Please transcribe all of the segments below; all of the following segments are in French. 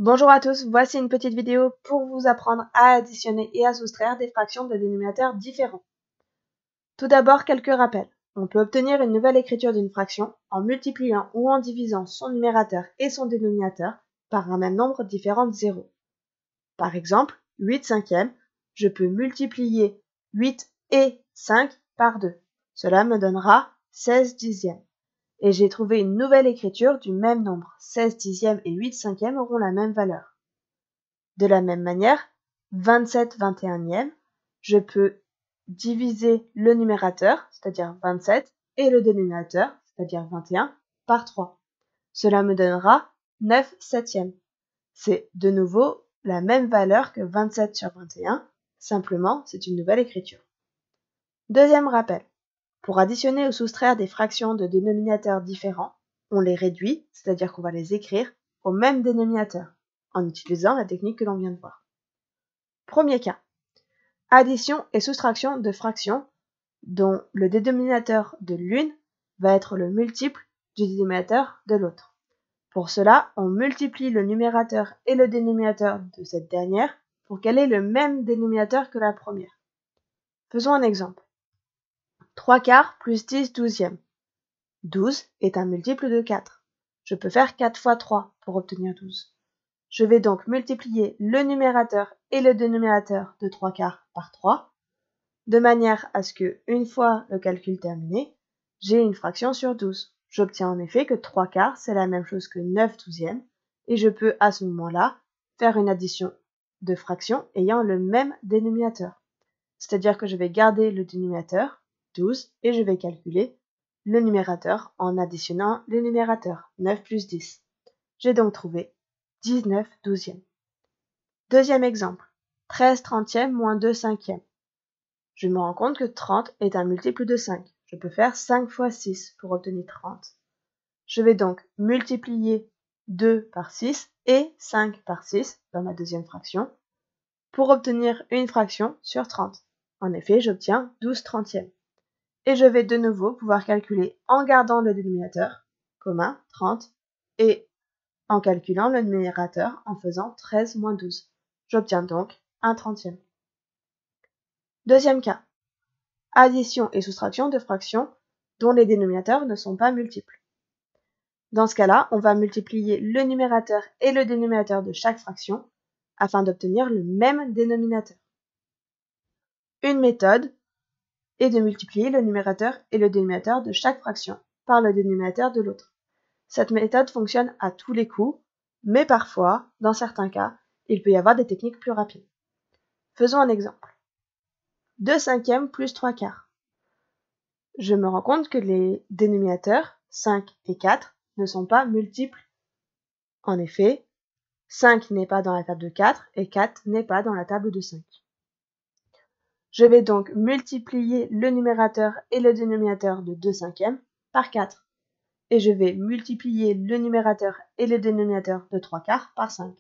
Bonjour à tous, voici une petite vidéo pour vous apprendre à additionner et à soustraire des fractions de dénominateurs différents. Tout d'abord, quelques rappels. On peut obtenir une nouvelle écriture d'une fraction en multipliant ou en divisant son numérateur et son dénominateur par un même nombre différent de zéros. Par exemple, 8 cinquièmes, je peux multiplier 8 et 5 par 2. Cela me donnera 16 dixièmes. Et j'ai trouvé une nouvelle écriture du même nombre. 16 dixièmes et 8 cinquièmes auront la même valeur. De la même manière, 27 21e, je peux diviser le numérateur, c'est-à-dire 27, et le dénominateur, c'est-à-dire 21, par 3. Cela me donnera 9 septièmes. C'est de nouveau la même valeur que 27 sur 21, simplement c'est une nouvelle écriture. Deuxième rappel. Pour additionner ou soustraire des fractions de dénominateurs différents, on les réduit, c'est-à-dire qu'on va les écrire au même dénominateur, en utilisant la technique que l'on vient de voir. Premier cas. Addition et soustraction de fractions dont le dénominateur de l'une va être le multiple du dénominateur de l'autre. Pour cela, on multiplie le numérateur et le dénominateur de cette dernière pour qu'elle ait le même dénominateur que la première. Faisons un exemple. 3 quarts plus 10 douzièmes. 12 est un multiple de 4. Je peux faire 4 fois 3 pour obtenir 12. Je vais donc multiplier le numérateur et le dénominateur de 3 quarts par 3, de manière à ce que, une fois le calcul terminé, j'ai une fraction sur 12. J'obtiens en effet que 3 quarts c'est la même chose que 9 douzièmes, et je peux à ce moment-là faire une addition de fractions ayant le même dénominateur. C'est-à-dire que je vais garder le dénominateur, 12, et je vais calculer le numérateur en additionnant les numérateurs, 9 plus 10. J'ai donc trouvé 19 douzièmes. Deuxième exemple, 13 trentièmes moins 2 cinquièmes. Je me rends compte que 30 est un multiple de 5. Je peux faire 5 fois 6 pour obtenir 30. Je vais donc multiplier 2 par 6 et 5 par 6 dans ma deuxième fraction pour obtenir une fraction sur 30. En effet, j'obtiens 12 trentièmes. Et je vais de nouveau pouvoir calculer en gardant le dénominateur commun, 30, et en calculant le numérateur en faisant 13 moins 12. J'obtiens donc 1 trentième. Deuxième cas. Addition et soustraction de fractions dont les dénominateurs ne sont pas multiples. Dans ce cas-là, on va multiplier le numérateur et le dénominateur de chaque fraction afin d'obtenir le même dénominateur. Une méthode est de multiplier le numérateur et le dénominateur de chaque fraction par le dénominateur de l'autre. Cette méthode fonctionne à tous les coups, mais parfois, dans certains cas, il peut y avoir des techniques plus rapides. Faisons un exemple. 2 cinquièmes plus 3 quarts. Je me rends compte que les dénominateurs 5 et 4 ne sont pas multiples. En effet, 5 n'est pas dans la table de 4 et 4 n'est pas dans la table de 5. Je vais donc multiplier le numérateur et le dénominateur de 2 cinquièmes par 4. Et je vais multiplier le numérateur et le dénominateur de 3 quarts par 5.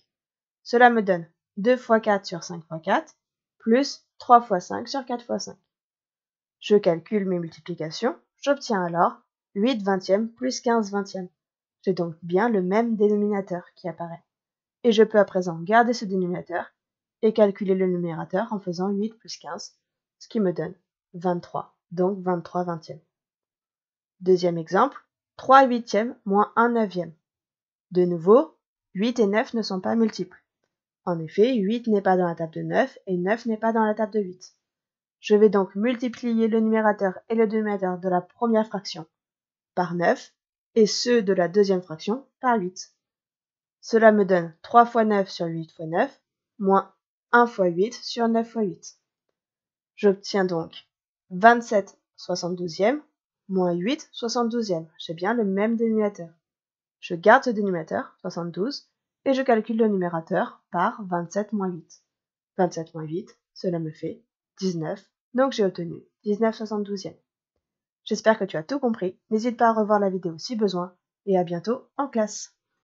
Cela me donne 2 fois 4 sur 5 fois 4, plus 3 fois 5 sur 4 fois 5. Je calcule mes multiplications, j'obtiens alors 8 vingtièmes plus 15 vingtièmes. J'ai donc bien le même dénominateur qui apparaît. Et je peux à présent garder ce dénominateur et calculer le numérateur en faisant 8 plus 15, ce qui me donne 23, donc 23 vingtièmes. Deuxième exemple, 3 huitièmes moins 1 neuvième. De nouveau, 8 et 9 ne sont pas multiples. En effet, 8 n'est pas dans la table de 9 et 9 n'est pas dans la table de 8. Je vais donc multiplier le numérateur et le dénominateur de la première fraction par 9 et ceux de la deuxième fraction par 8. Cela me donne 3 fois 9 sur 8 fois 9, moins 1 fois 8 sur 9 fois 8. J'obtiens donc 27 72e moins 8 72e. J'ai bien le même dénominateur. Je garde ce dénominateur, 72, et je calcule le numérateur par 27 moins 8. 27 moins 8, cela me fait 19, donc j'ai obtenu 19 72e. J'espère que tu as tout compris. N'hésite pas à revoir la vidéo si besoin, et à bientôt en classe.